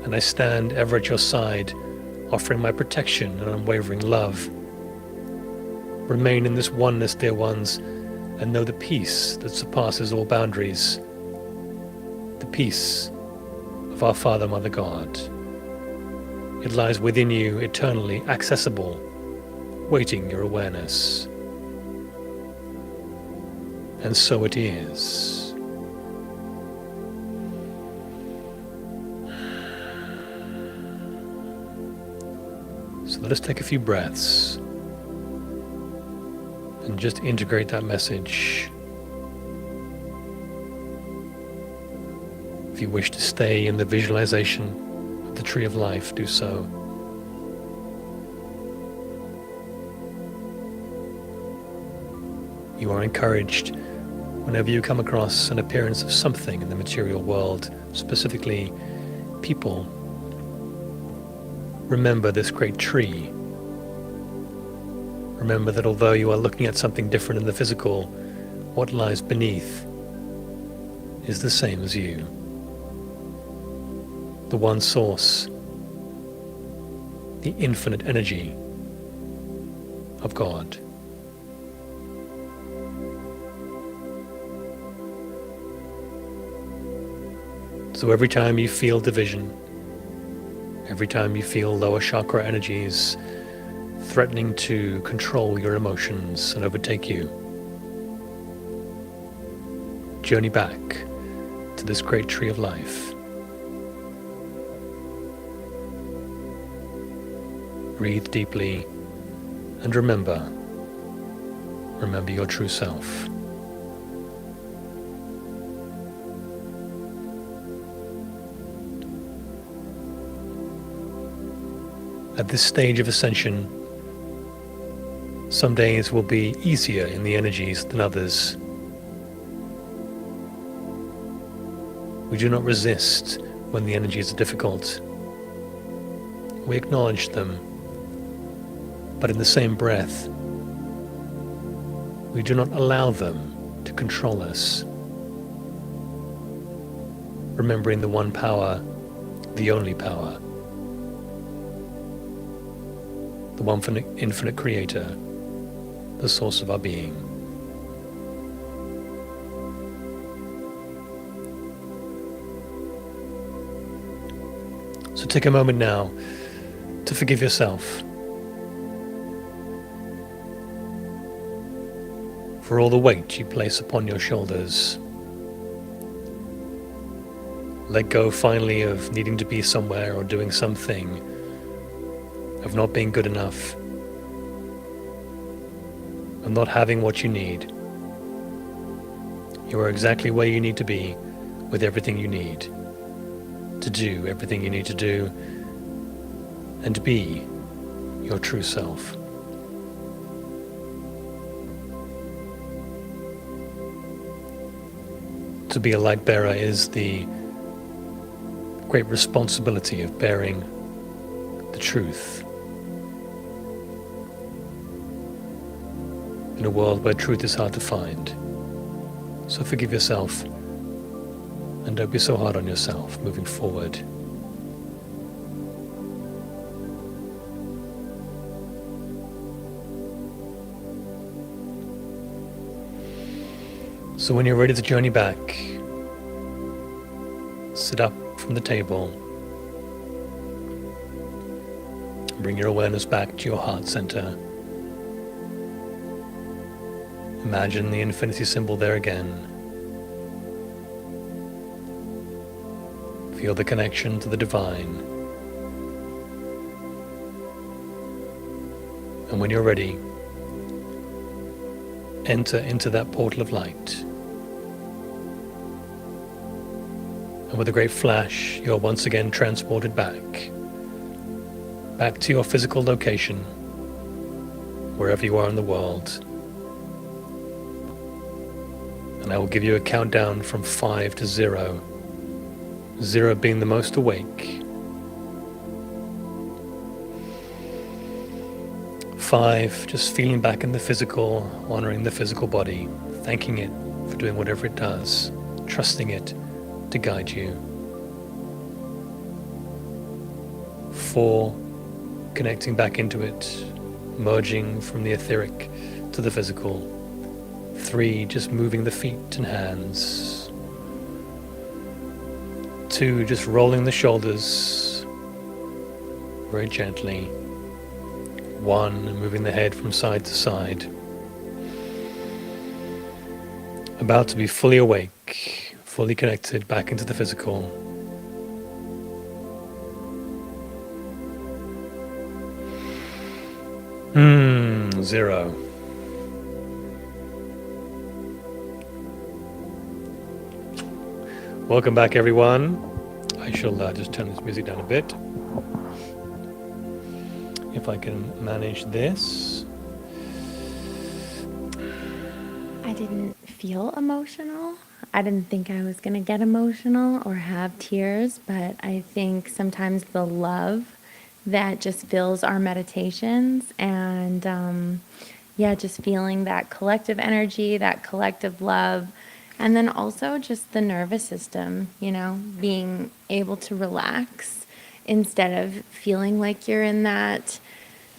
Speaker 1: and I stand ever at your side, offering my protection and unwavering love. Remain in this oneness, dear ones, and know the peace that surpasses all boundaries, the peace of our Father, Mother God. It lies within you, eternally accessible, waiting your awareness. And so it is. So let us take a few breaths and just integrate that message. If you wish to stay in the visualization of the tree of life, do so. You are encouraged whenever you come across an appearance of something in the material world, specifically people. Remember this great tree. Remember that although you are looking at something different in the physical, what lies beneath is the same as you. The one source, the infinite energy of God. So every time you feel division, every time you feel lower chakra energies threatening to control your emotions and overtake you, journey back to this great tree of life. Breathe deeply and remember your true self. At this stage of ascension, some days will be easier in the energies than others. We do not resist when the energies are difficult. We acknowledge them, but in the same breath, we do not allow them to control us. Remembering the one power, the only power, the one infinite creator, the source of our being. So take a moment now to forgive yourself for all the weight you place upon your shoulders. Let go finally of needing to be somewhere or doing something, of not being good enough, of not having what you need. You are exactly where you need to be, with everything you need to do everything you need to do, and be your true self. to be a light bearer is the great responsibility of bearing the truth in a world where truth is hard to find. So forgive yourself and don't be so hard on yourself moving forward. So when you're ready to journey back, sit up from the table. Bring your awareness back to your heart center. Imagine the infinity symbol there again. Feel the connection to the divine. And when you're ready, enter into that portal of light. And with a great flash, you're once again transported back to your physical location, wherever you are in the world. And I will give you a countdown from 5 to 0. 0 being the most awake. 5, just feeling back in the physical, honoring the physical body, thanking it for doing whatever it does, trusting it to guide you. 4, connecting back into it, merging from the etheric to the physical. 3, just moving the feet and hands. 2, just rolling the shoulders very gently. 1, moving the head from side to side. About to be fully awake, fully connected back into the physical. 0. Welcome back, everyone. I shall just turn this music down a bit. If I can manage this.
Speaker 2: I didn't feel emotional. I didn't think I was going to get emotional or have tears, but I think sometimes the love that just fills our meditations and just feeling that collective energy, that collective love, and then also just the nervous system, being able to relax instead of feeling like you're in that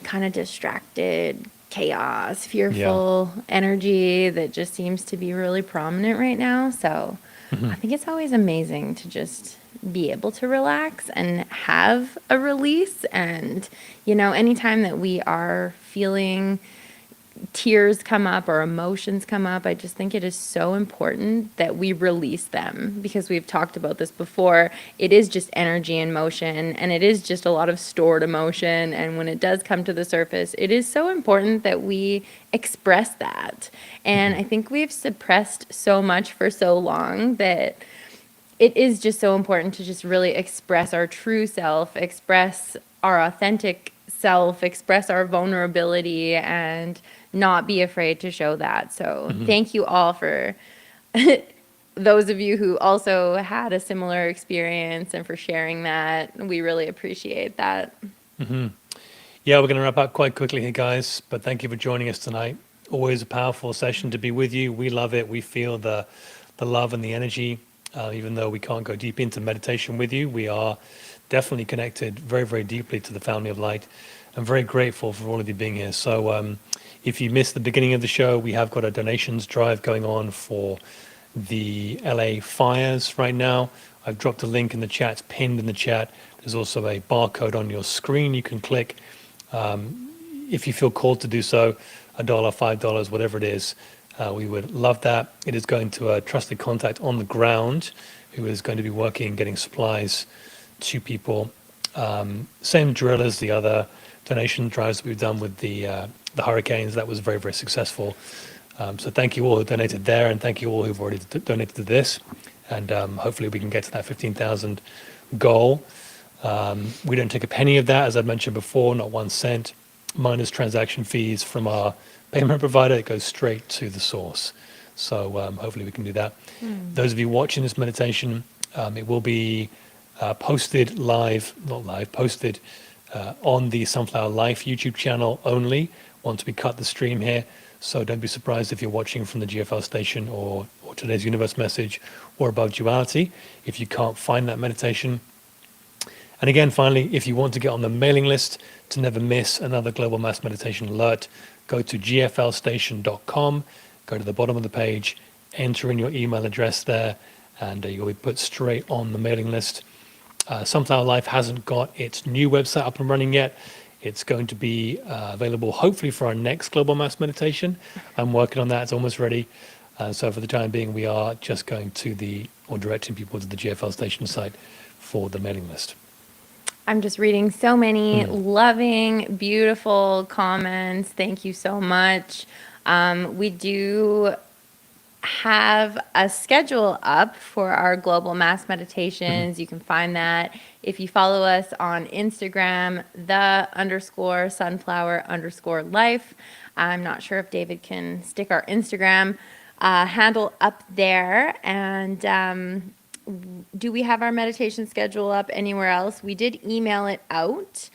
Speaker 2: kind of distracted, chaos, fearful energy that just seems to be really prominent right now. So I think it's always amazing to just be able to relax and have a release. And, anytime that we are feeling tears come up or emotions come up, I just think it is so important that we release them, because we've talked about this before. It is just energy in motion, and it is just a lot of stored emotion. And when it does come to the surface, it is so important that we express that. And I think we've suppressed so much for so long that it is just so important to just really express our true self, express our authentic self, express our vulnerability, and not be afraid to show that. So thank you all for those of you who also had a similar experience and for sharing that. We really appreciate that.
Speaker 1: Yeah, we're going to wrap up quite quickly here, guys, but thank you for joining us tonight. Always a powerful session to be with you. We love it. We feel the love and the energy. Even though we can't go deep into meditation with you, we are definitely connected very, very deeply to the family of light. I'm very grateful for all of you being here. So if you missed the beginning of the show, we have got a donations drive going on for the LA fires right now. I've dropped a link in the chat, it's pinned in the chat. There's also a barcode on your screen you can click. If you feel called to do so, $1, $5, whatever it is, we would love that. It is going to a trusted contact on the ground who is going to be working, getting supplies to people. Same drill as the other donation drives that we've done with the hurricanes. That was very, very successful. So thank you all who donated there, and thank you all who've already donated to this. And hopefully we can get to that 15,000 goal. We don't take a penny of that, as I mentioned before, not 1 cent, minus transaction fees from our payment provider. It goes straight to the source. So hopefully we can do that. Those of you watching this meditation, it will be posted live, not live, posted on the Sunflower Life YouTube channel only once we cut the stream here. So don't be surprised if you're watching from the GFL station or today's universe message or above duality if you can't find that meditation. And again, finally, if you want to get on the mailing list to never miss another Global Mass Meditation alert, go to gflstation.com, go to the bottom of the page, enter in your email address there, and you'll be put straight on the mailing list. Sunflower Life hasn't got its new website up and running yet. It's going to be available hopefully for our next Global Mass Meditation. I'm working on that. It's almost ready. So for the time being, we are just going to directing people to the GFL station site for the mailing list.
Speaker 2: I'm just reading so many loving, beautiful comments. Thank you so much. We do have a schedule up for our global mass meditations. You can find that if you follow us on Instagram, _sunflower_life. I'm not sure if David can stick our Instagram handle up there. And do we have our meditation schedule up anywhere else? We did email it out.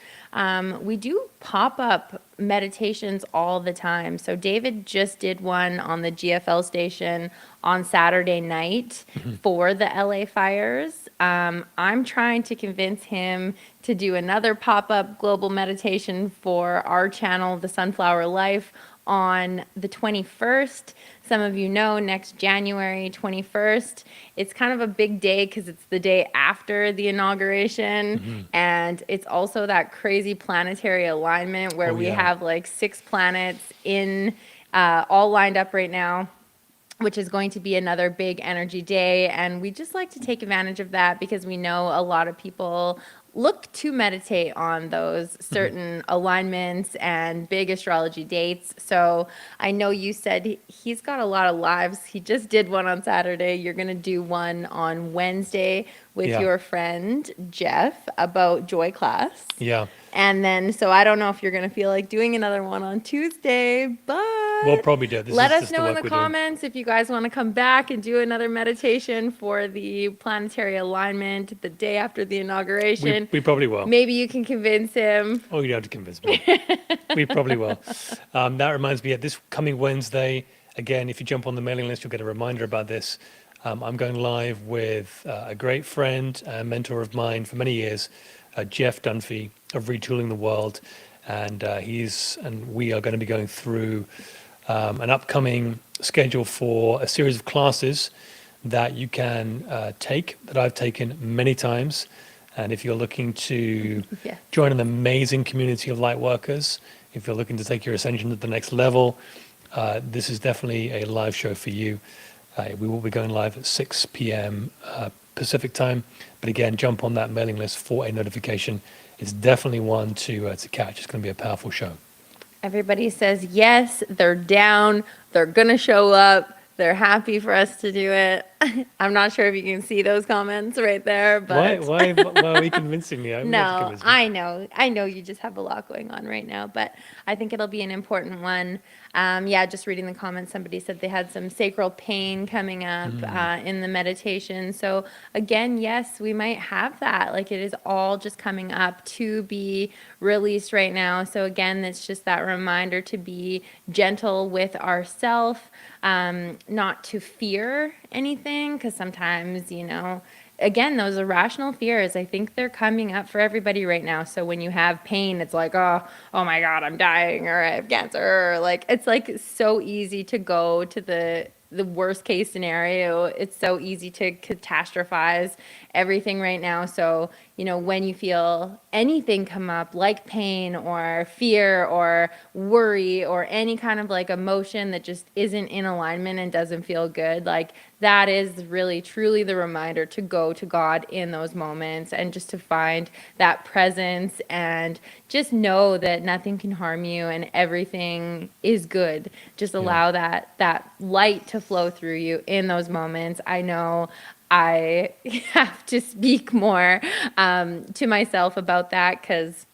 Speaker 2: We do pop up meditations all the time. So David just did one on the GFL station on Saturday night for the LA fires. I'm trying to convince him to do another pop-up global meditation for our channel, The Sunflower Life, on the 21st. Some of you know, next January 21st, it's kind of a big day because it's the day after the inauguration. And it's also that crazy planetary alignment where we have like 6 planets in all lined up right now, which is going to be another big energy day. And we just like to take advantage of that because we know a lot of people look to meditate on those certain alignments and big astrology dates. So I know you said he's got a lot of lives. He just did one on Saturday. You're going to do one on Wednesday with your friend Jeff about Joy Class.
Speaker 1: Yeah.
Speaker 2: And then, so I don't know if you're going to feel like doing another one on Tuesday, but
Speaker 1: We'll probably do it.
Speaker 2: let us know in the comments if you guys want to come back and do another meditation for the planetary alignment the day after the inauguration.
Speaker 1: We probably will.
Speaker 2: Maybe you can convince him.
Speaker 1: Oh, you don't have to convince me. We probably will. That reminds me, this coming Wednesday, again, if you jump on the mailing list, you'll get a reminder about this. I'm going live with a great friend and mentor of mine for many years, Jeff Dunphy of Retooling the World. And we are going to be going through an upcoming schedule for a series of classes that you can take, that I've taken many times. And if you're looking to join an amazing community of light workers, if you're looking to take your ascension to the next level, this is definitely a live show for you. We will be going live at 6 p.m. Pacific time. But again, jump on that mailing list for a notification. It's definitely one to catch. It's going to be a powerful show.
Speaker 2: Everybody says yes, they're down, they're going to show up, they're happy for us to do it. I'm not sure if you can see those comments right there, but
Speaker 1: Why are we convincing me?
Speaker 2: no, I know you just have a lot going on right now, but I think it'll be an important one. Just reading the comments, somebody said they had some sacral pain coming up in the meditation. So again, yes, we might have that. Like it is all just coming up to be released right now. So again, it's just that reminder to be gentle with ourselves, not to fear anything, because sometimes, again, those irrational fears, I think they're coming up for everybody right now. So when you have pain, it's like, oh my God, I'm dying, or I have cancer. Like, it's like so easy to go to the worst case scenario. It's so easy to catastrophize everything right now. So, when you feel anything come up like pain or fear or worry or any kind of like emotion that just isn't in alignment and doesn't feel good, like that is really truly the reminder to go to God in those moments and just to find that presence and just know that nothing can harm you and everything is good. Just allow that light to flow through you in those moments. I know I have to speak more to myself about that because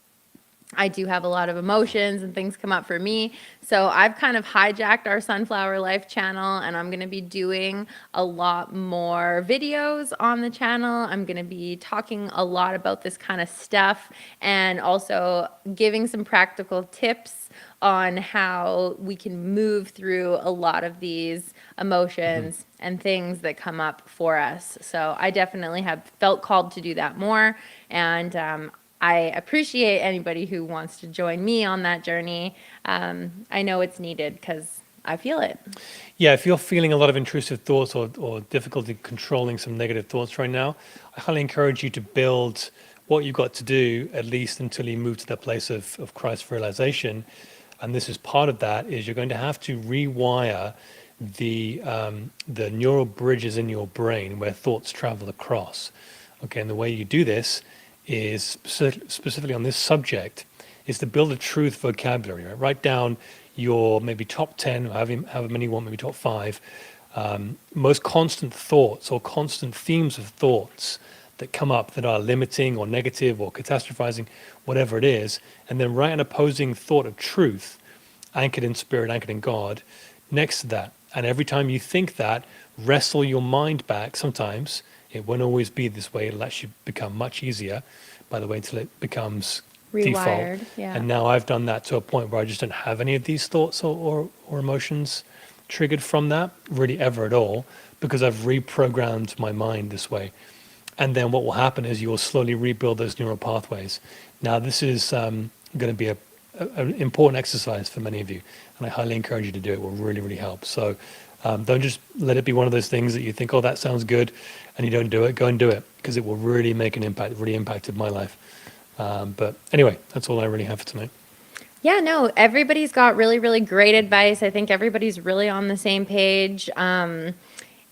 Speaker 2: I do have a lot of emotions and things come up for me. So I've kind of hijacked our Sunflower Life channel, and I'm going to be doing a lot more videos on the channel. I'm going to be talking a lot about this kind of stuff and also giving some practical tips on how we can move through a lot of these emotions and things that come up for us. So I definitely have felt called to do that more. And I appreciate anybody who wants to join me on that journey. I know it's needed because I feel it.
Speaker 1: Yeah, if you're feeling a lot of intrusive thoughts or difficulty controlling some negative thoughts right now, I highly encourage you to build what you've got to do, at least until you move to that place of Christ realization. And this is part of that, is you're going to have to rewire the neural bridges in your brain where thoughts travel across. Okay, and the way you do this is specifically on this subject is to build a truth vocabulary. Right? Write down your maybe top 10, or however many you want, maybe top 5, most constant thoughts or constant themes of thoughts that come up that are limiting or negative or catastrophizing, whatever it is, and then write an opposing thought of truth, anchored in spirit, anchored in God, next to that. And every time you think that, wrestle your mind back. Sometimes it won't always be this way. It'll actually become much easier, by the way, until it becomes
Speaker 2: Rewired,
Speaker 1: default.
Speaker 2: yeah.
Speaker 1: And now I've done that to a point where I just don't have any of these thoughts or emotions triggered from that, really ever at all, because I've reprogrammed my mind this way. And then what will happen is you will slowly rebuild those neural pathways. Now, this is going to be an important exercise for many of you, and I highly encourage you to do it. It will really, really help. So don't just let it be one of those things that you think, oh, that sounds good, and you don't do it. Go and do it, because it will really make an impact. It really impacted my life. But anyway, that's all I really have for tonight.
Speaker 2: Yeah, no, everybody's got really, really great advice. I think everybody's really on the same page.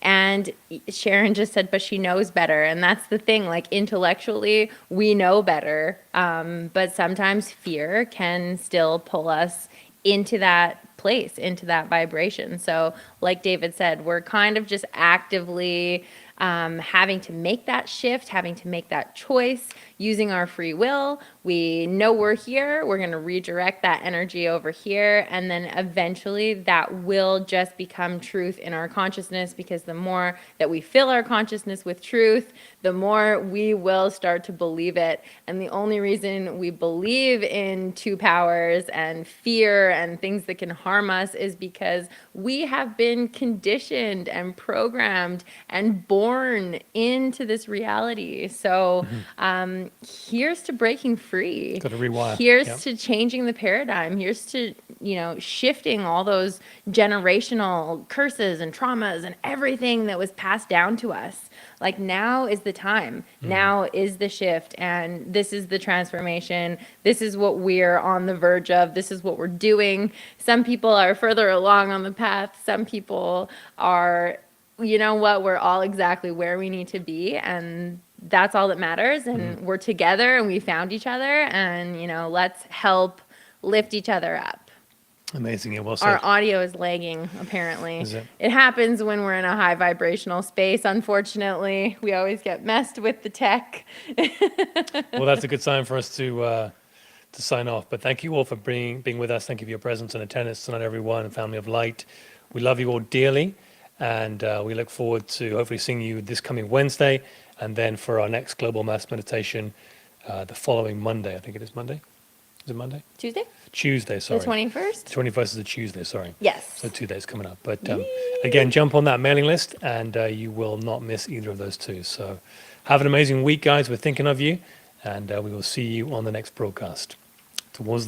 Speaker 2: And Sharon just said, but she knows better. And that's the thing, like intellectually, we know better. But sometimes fear can still pull us into that place, into that vibration. So like David said, we're kind of just actively having to make that shift, having to make that choice using our free will. We know we're here. We're going to redirect that energy over here. And then eventually that will just become truth in our consciousness, because the more that we fill our consciousness with truth, the more we will start to believe it. And the only reason we believe in two powers and fear and things that can harm us is because we have been conditioned and programmed and born into this reality. So here's to breaking free.
Speaker 1: Got to rewire.
Speaker 2: Here's
Speaker 1: Yep.
Speaker 2: to changing the paradigm. Here's to, shifting all those generational curses and traumas and everything that was passed down to us. Like, now is the time. Now is the shift, and this is the transformation. This is what we're on the verge of. This is what we're doing. Some people are further along on the path. Some people are, we're all exactly where we need to be, and that's all that matters. And we're together, and we found each other, and let's help lift each other up.
Speaker 1: Amazing. Yeah, well said.
Speaker 2: Our audio is lagging, apparently.
Speaker 1: Is it?
Speaker 2: It happens when we're in a high vibrational space, unfortunately. We always get messed with the tech.
Speaker 1: Well, that's a good sign for us to sign off. But thank you all for being with us. Thank you for your presence and attendance tonight, everyone, and Family of Light. We love you all dearly, and we look forward to hopefully seeing you this coming Wednesday, and then for our next Global Mass Meditation the following Monday. I think it is Monday. Is it Monday?
Speaker 2: Tuesday?
Speaker 1: Tuesday, sorry.
Speaker 2: The 21st?
Speaker 1: The 21st is a Tuesday, sorry.
Speaker 2: Yes.
Speaker 1: So 2 days coming up. But again, jump on that mailing list, and you will not miss either of those two. So have an amazing week, guys. We're thinking of you, and we will see you on the next broadcast. Towards the